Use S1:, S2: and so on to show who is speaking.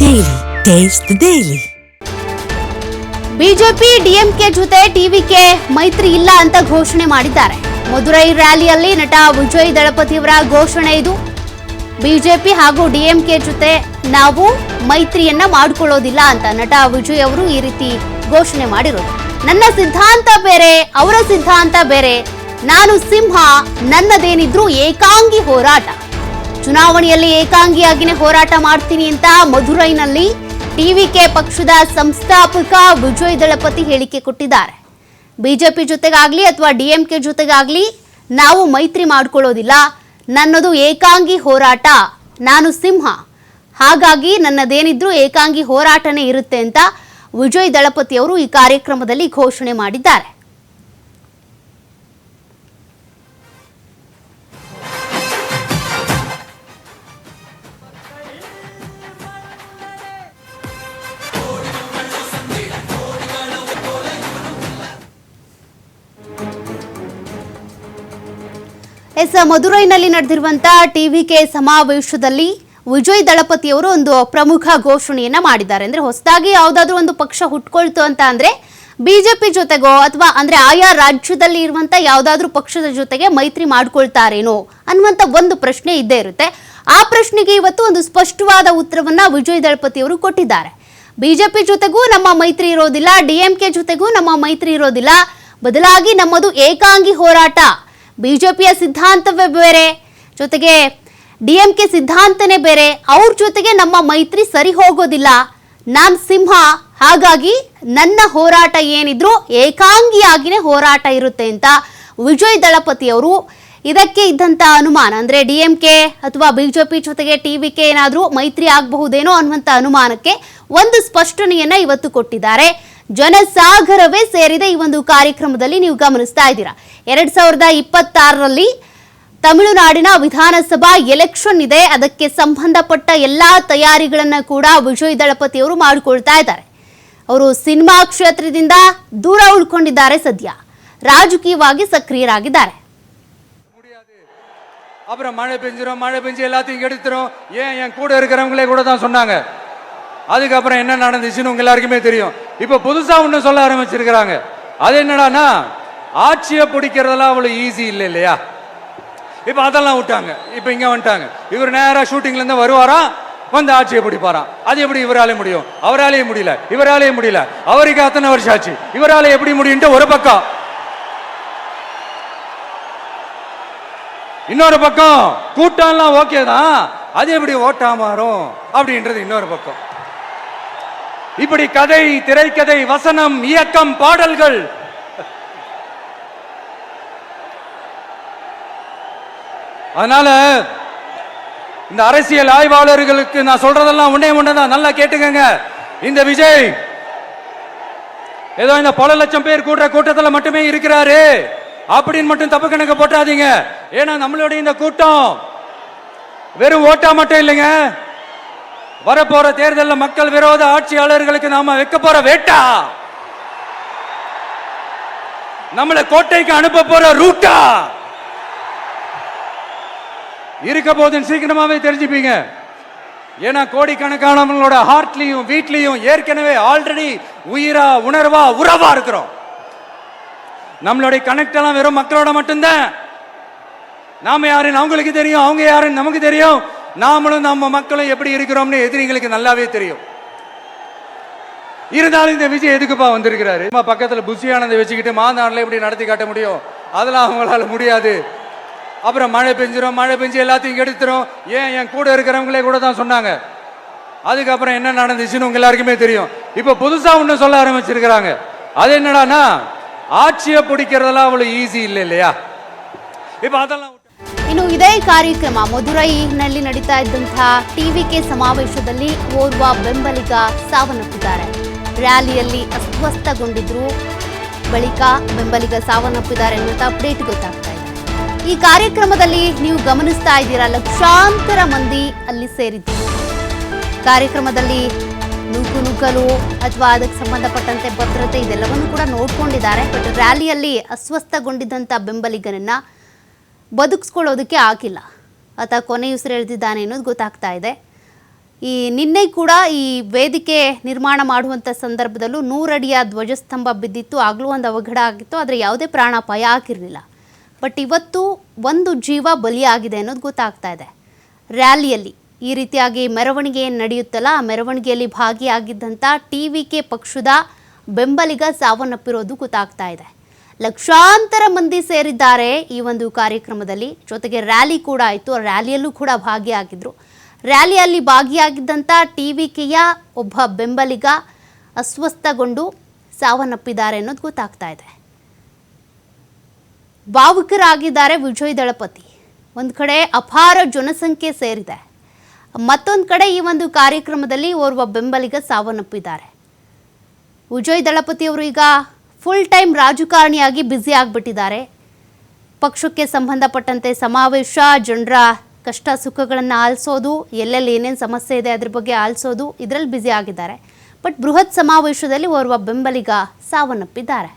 S1: Daily. Taste the Daily.
S2: BJP DMK ಜೊತೆ TVK ಮೈತ್ರಿ ಇಲ್ಲ ಅಂತ ಘೋಷಣೆ ಮಾಡಿದ್ದಾರೆ. ಮಧುರೈ ರ್ಯಾಲಿಯಲ್ಲಿ ನಟ ವಿಜಯ್ ದಳಪತಿಯವರ ಘೋಷಣೆ ಇದು. ಬಿಜೆಪಿ ಹಾಗೂ ಡಿಎಂಕೆ ಜೊತೆ ನಾವು ಮೈತ್ರಿಯನ್ನ ಮಾಡಿಕೊಳ್ಳೋದಿಲ್ಲ ಅಂತ ನಟ ವಿಜಯ್ ಅವರು ಈ ರೀತಿ ಘೋಷಣೆ ಮಾಡಿರೋದು. ನನ್ನ ಸಿದ್ಧಾಂತ ಬೇರೆ, ಅವರ ಸಿದ್ಧಾಂತ ಬೇರೆ. ನಾನು ಸಿಂಹ, ನನ್ನದೇನಿದ್ರು ಏಕಾಂಗಿ ಹೋರಾಟ. ಚುನಾವಣೆಯಲ್ಲಿ ಏಕಾಂಗಿಯಾಗಿನೇ ಹೋರಾಟ ಮಾಡ್ತೀನಿ ಅಂತ ಮಧುರೈನಲ್ಲಿ ಟಿವಿಕೆ ಪಕ್ಷದ ಸಂಸ್ಥಾಪಕ ವಿಜಯ್ ದಳಪತಿ ಹೇಳಿಕೆ ಕೊಟ್ಟಿದ್ದಾರೆ. ಬಿಜೆಪಿ ಜೊತೆಗಾಗ್ಲಿ ಅಥವಾ ಡಿಎಂಕೆ ಜೊತೆಗಾಗ್ಲಿ ನಾವು ಮೈತ್ರಿ ಮಾಡ್ಕೊಳ್ಳೋದಿಲ್ಲ. ನನ್ನದು ಏಕಾಂಗಿ ಹೋರಾಟ, ನಾನು ಸಿಂಹ, ಹಾಗಾಗಿ ನನ್ನದೇನಿದ್ರು ಏಕಾಂಗಿ ಹೋರಾಟನೇ ಇರುತ್ತೆ ಅಂತ ವಿಜಯ್ ದಳಪತಿ ಅವರು ಈ ಕಾರ್ಯಕ್ರಮದಲ್ಲಿ ಘೋಷಣೆ ಮಾಡಿದ್ದಾರೆ. ಮಧುರೈನಲ್ಲಿ ನಡೆದಿರುವಂತಹ ಟಿವಿಕೆ ಸಮಾವೇಶದಲ್ಲಿ ವಿಜಯ್ ದಳಪತಿಯವರು ಒಂದು ಪ್ರಮುಖ ಘೋಷಣೆಯನ್ನ ಮಾಡಿದ್ದಾರೆ. ಅಂದ್ರೆ ಹೊಸದಾಗಿ ಯಾವುದಾದ್ರೂ ಒಂದು ಪಕ್ಷ ಹುಟ್ಕೊಳ್ತು ಅಂತ ಅಂದ್ರೆ ಬಿಜೆಪಿ ಜೊತೆಗೋ ಅಥವಾ ಅಂದ್ರೆ ಆಯಾ ರಾಜ್ಯದಲ್ಲಿ ಇರುವಂತ ಯಾವುದಾದ್ರೂ ಪಕ್ಷದ ಜೊತೆಗೆ ಮೈತ್ರಿ ಮಾಡ್ಕೊಳ್ತಾರೇನೋ ಅನ್ನುವಂತ ಒಂದು ಪ್ರಶ್ನೆ ಇದ್ದೇ ಇರುತ್ತೆ. ಆ ಪ್ರಶ್ನೆಗೆ ಇವತ್ತು ಒಂದು ಸ್ಪಷ್ಟವಾದ ಉತ್ತರವನ್ನ ವಿಜಯ್ ದಳಪತಿಯವರು ಕೊಟ್ಟಿದ್ದಾರೆ. ಬಿಜೆಪಿ ಜೊತೆಗೂ ನಮ್ಮ ಮೈತ್ರಿ ಇರೋದಿಲ್ಲ, ಡಿಎಂಕೆ ಜೊತೆಗೂ ನಮ್ಮ ಮೈತ್ರಿ ಇರೋದಿಲ್ಲ, ಬದಲಾಗಿ ನಮ್ಮದು ಏಕಾಂಗಿ ಹೋರಾಟ. ಬಿಜೆಪಿಯ ಸಿದ್ಧಾಂತವೇ ಬೇರೆ, ಜೊತೆಗೆ ಡಿಎಂಕೆ ಸಿದ್ಧಾಂತನೇ ಬೇರೆ, ಅವ್ರ ಜೊತೆಗೆ ನಮ್ಮ ಮೈತ್ರಿ ಸರಿ ಹೋಗೋದಿಲ್ಲ. ನಾನು ಸಿಂಹ, ಹಾಗಾಗಿ ನನ್ನ ಹೋರಾಟ ಏನಿದ್ರು ಏಕಾಂಗಿಯಾಗಿನೇ ಹೋರಾಟ ಇರುತ್ತೆ ಅಂತ ವಿಜಯ್ ದಳಪತಿ ಅವರು ಇದಕ್ಕೆ ಇದ್ದಂತ ಅನುಮಾನ, ಅಂದ್ರೆ ಡಿಎಂಕೆ ಅಥವಾ ಬಿಜೆಪಿ ಜೊತೆಗೆ ಟಿವಿಕೆ ಏನಾದ್ರೂ ಮೈತ್ರಿ ಆಗಬಹುದೇನೋ ಅನ್ನುವಂತ ಅನುಮಾನಕ್ಕೆ ಒಂದು ಸ್ಪಷ್ಟನೆಯನ್ನ ಇವತ್ತು ಕೊಟ್ಟಿದ್ದಾರೆ. ಜನಸಾಗರವೇ ಸೇರಿದೆ ಈ ಒಂದು ಕಾರ್ಯಕ್ರಮದಲ್ಲಿ. ನೀವು ಗಮನಿಸ್ತಾ ಇದ್ದೀರಾ, 2026ರಲ್ಲಿ ತಮಿಳುನಾಡಿನ ವಿಧಾನಸಭಾ ಎಲೆಕ್ಷನ್ ಇದೆ. ಅದಕ್ಕೆ ಸಂಬಂಧಪಟ್ಟ ಎಲ್ಲಾ ತಯಾರಿಗಳನ್ನ ಕೂಡ ವಿಜಯ್ ದಳಪತಿ ಅವರು ಮಾಡಿಕೊಳ್ತಾ ಇದ್ದಾರೆ. ಅವರು ಸಿನಿಮಾ ಕ್ಷೇತ್ರದಿಂದ ದೂರ ಉಳ್ಕೊಂಡಿದ್ದಾರೆ, ಸದ್ಯ ರಾಜಕೀಯವಾಗಿ ಸಕ್ರಿಯರಾಗಿದ್ದಾರೆ.
S3: அப்புறம் மழை பெஞ்சு எல்லாத்தையும் எடுத்துரும். ஏன் என் கூட இருக்கிறவங்களே கூட தான் சொன்னாங்க. அதுக்கப்புறம் என்ன நடந்துச்சுன்னு உங்க எல்லாருக்குமே தெரியும். இப்ப புதுசா ஒண்ணு சொல்ல ஆரம்பிச்சிருக்கிறாங்க. அது என்னடானா, ஆட்சியை பிடிக்கிறதெல்லாம் அவ்வளவு ஈஸி இல்லை இல்லையா. இப்ப அதெல்லாம் விட்டாங்க. இப்ப இங்க வந்துட்டாங்க. இவர் நேரா ஷூட்டிங்ல இருந்து வருவாராம், வந்து ஆட்சியை பிடிப்பாராம். அது எப்படி இவராலே முடியும்? அவராலேயே முடியல, இவராலேயே முடியல. அவருக்கு அத்தனை வருஷம் ஆச்சு, இவராலே எப்படி முடியும்? ஒரு பக்கம். இன்னொரு பக்கம் கூட்டம்லாம் ஓகே தான், அது எப்படி ஓட்டா மாறும் அப்படின்றது இன்னொரு பக்கம். இப்படி கதை, திரைக்கதை, வசனம், இயக்கம், பாடல்கள், அதனால இந்த அரசியல் ஆய்வாளர்களுக்கு நான் சொல்றதெல்லாம் ஒன்னேதான், நல்லா கேட்டுக்கங்க. இந்த விஜய் ஏதோ இந்த பல லட்சம் பேர் கூடுற கூட்டத்தில் மட்டுமே இருக்கிறாரு அப்படின்னு மட்டும் தப்பு கணக்கு போட்டாதீங்க. ஏன்னா நம்மளுடைய இந்த கூட்டம் வெறும் ஓட்டா மட்டும் இல்லைங்க, வரப்போற தேர்தலில் மக்கள் விரோத ஆட்சியாளர்களுக்கு நாம வைக்க போற வேட்டா, நம்மளை கோட்டைக்கு அனுப்ப போற ரூட்டா இருக்க போதுன்னு சீக்கிரமாவே தெரிஞ்சுப்பீங்க. ஏன்னா கோடிக்கணக்கானவங்களோட ஹார்ட்லயும் வீட்லயும் ஏற்கனவே ஆல்ரெடி உயிரா, உணர்வா, உறவா இருக்கிறோம். நம்மளுடைய கனெக்ட் எல்லாம் வெறும் மக்களோட மட்டும்தான். நாம யாருன்னு அவங்களுக்கு தெரியும், அவங்க யாருன்னு நமக்கு தெரியும். நாமளும் நம்ம மக்களும் எப்படி இருக்கிறோம்னு எதிரிங்களுக்கு நல்லாவே தெரியும். இருந்தாலும் இந்த விஜய் எதுக்குப்பா வந்திருக்கிறாரு? பக்கத்துல புஷியானதை வச்சுக்கிட்டு மாநாடுல எப்படி நடத்தி காட்ட முடியும்? அதெல்லாம் அவங்களால முடியாது. அப்புறம் மழை பெஞ்சு எல்லாத்தையும் எடுத்துரும். ஏன் என் கூட இருக்கிறவங்களே கூட தான் சொன்னாங்க. அதுக்கப்புறம் என்ன நடந்துச்சுன்னு உங்க எல்லாருக்குமே தெரியும். இப்ப புதுசா ஒண்ணு சொல்ல ஆரம்பிச்சிருக்கிறாங்க. அது என்னடானா, ಆಚಿಯ ಪುಡಿಕೆರದೆಲ್ಲ ಅವಳು ಈಸಿ ಇಲ್ಲ இல்லையா. இப்ப அதெல்லாம்
S2: ಇನ್ನು ಇದೇ ಕಾರ್ಯಕ್ರಮ ಮಧುರೈನಲ್ಲಿ ನಡೀತಾ ಇದ್ದಂತಹ ಟಿವಿಕೆ ಸಮಾವೇಶದಲ್ಲಿ ಓರ್ವ ಬೆಂಬಲಿಗ ಸಾವನ್ನಪ್ಪಿದ್ದಾರೆ. ರ್ಯಾಲಿಯಲ್ಲಿ ಅಸ್ವಸ್ಥಗೊಂಡಿದ್ರು, ಬಳಿಕ ಬೆಂಬಲಿಗ ಸಾವನ್ನಪ್ಪಿದ್ದಾರೆ ಎನ್ನುವಂತ ಅಪ್ಡೇಟ್ ಗೊತ್ತಾಗ್ತಾ ಇದೆ. ಈ ಕಾರ್ಯಕ್ರಮದಲ್ಲಿ ನೀವು ಗಮನಿಸ್ತಾ ಇದ್ದೀರಾ, ಲಕ್ಷಾಂತರ ಮಂದಿ ಅಲ್ಲಿ ಸೇರಿದ್ರು. ಕಾರ್ಯಕ್ರಮದಲ್ಲಿ ನುಗ್ಗಲು ಅಥವಾ ಅದಕ್ಕೆ ಸಂಬಂಧಪಟ್ಟಂತೆ ಭದ್ರತೆ ಇದೆಲ್ಲವನ್ನು ಕೂಡ ನೋಡ್ಕೊಂಡಿದ್ದಾರೆ. ಬಟ್ ರ್ಯಾಲಿಯಲ್ಲಿ ಅಸ್ವಸ್ಥಗೊಂಡಿದ್ದಂಥ ಬೆಂಬಲಿಗನನ್ನ ಬದುಕಿಸ್ಕೊಳ್ಳೋದಕ್ಕೆ ಆಗಿಲ್ಲ. ಆತ ಕೊನೆಯುಸಿರೆಳೆದಿದ್ದಾನೆ ಅನ್ನೋದು ಗೊತ್ತಾಗ್ತಾ ಇದೆ. ನಿನ್ನೆ ಕೂಡ ಈ ವೇದಿಕೆ ನಿರ್ಮಾಣ ಮಾಡುವಂಥ ಸಂದರ್ಭದಲ್ಲೂ 100 ಅಡಿಯ ಧ್ವಜಸ್ತಂಭ ಬಿದ್ದಿತ್ತು. ಆಗಲೂ ಒಂದು ಅವಘಡ ಆಗಿತ್ತು, ಆದರೆ ಯಾವುದೇ ಪ್ರಾಣಾಪಾಯ ಆಗಿರಲಿಲ್ಲ. ಬಟ್ ಇವತ್ತು ಒಂದು ಜೀವ ಬಲಿಯಾಗಿದೆ ಅನ್ನೋದು ಗೊತ್ತಾಗ್ತಾ ಇದೆ. ರ್ಯಾಲಿಯಲ್ಲಿ ಈ ರೀತಿಯಾಗಿ ಮೆರವಣಿಗೆ ಏನು ನಡೆಯುತ್ತಲ್ಲ, ಆ ಮೆರವಣಿಗೆಯಲ್ಲಿ ಭಾಗಿಯಾಗಿದ್ದಂಥ TVK ಪಕ್ಷದ ಬೆಂಬಲಿಗ ಸಾವನ್ನಪ್ಪಿರೋದು ಗೊತ್ತಾಗ್ತಾ ಇದೆ. ಲಕ್ಷಾಂತರ ಮಂದಿ ಸೇರಿದ್ದಾರೆ ಈ ಒಂದು ಕಾರ್ಯಕ್ರಮದಲ್ಲಿ. ಜೊತೆಗೆ ರ್ಯಾಲಿ ಕೂಡ ಆಯಿತು, ರ್ಯಾಲಿಯಲ್ಲೂ ಕೂಡ ಭಾಗಿಯಾಗಿದ್ದರು. ರ್ಯಾಲಿಯಲ್ಲಿ ಭಾಗಿಯಾಗಿದ್ದಂಥ TVKಯ ಒಬ್ಬ ಬೆಂಬಲಿಗ ಅಸ್ವಸ್ಥಗೊಂಡು ಸಾವನ್ನಪ್ಪಿದ್ದಾರೆ ಅನ್ನೋದು ಗೊತ್ತಾಗ್ತಾ ಇದೆ. ಭಾವುಕರಾಗಿದ್ದಾರೆ ವಿಜಯ್ ದಳಪತಿ. ಒಂದು ಕಡೆ ಅಪಾರ ಜನಸಂಖ್ಯೆ ಸೇರಿದೆ, ಮತ್ತೊಂದು ಕಡೆ ಈ ಒಂದು ಕಾರ್ಯಕ್ರಮದಲ್ಲಿ ಓರ್ವ ಬೆಂಬಲಿಗ ಸಾವನ್ನಪ್ಪಿದ್ದಾರೆ. ವಿಜಯ್ ದಳಪತಿಯವರು ಈಗ ಫುಲ್ ಟೈಮ್ ರಾಜಕಾರಣಿಯಾಗಿ ಬ್ಯುಸಿ ಆಗಿಬಿಟ್ಟಿದ್ದಾರೆ. ಪಕ್ಷಕ್ಕೆ ಸಂಬಂಧಪಟ್ಟಂತೆ ಸಮಾವೇಶ, ಜನರ ಕಷ್ಟ ಸುಖಗಳನ್ನು ಆಲಿಸೋದು, ಎಲ್ಲೆಲ್ಲಿ ಏನೇನು ಸಮಸ್ಯೆ ಇದೆ ಅದ್ರ ಬಗ್ಗೆ ಆಲಿಸೋದು, ಇದರಲ್ಲಿ ಬ್ಯುಸಿ ಆಗಿದ್ದಾರೆ. ಬಟ್ ಬೃಹತ್ ಸಮಾವೇಶದಲ್ಲಿ ಓರ್ವ ಬೆಂಬಲಿಗ ಸಾವನ್ನಪ್ಪಿದ್ದಾರೆ.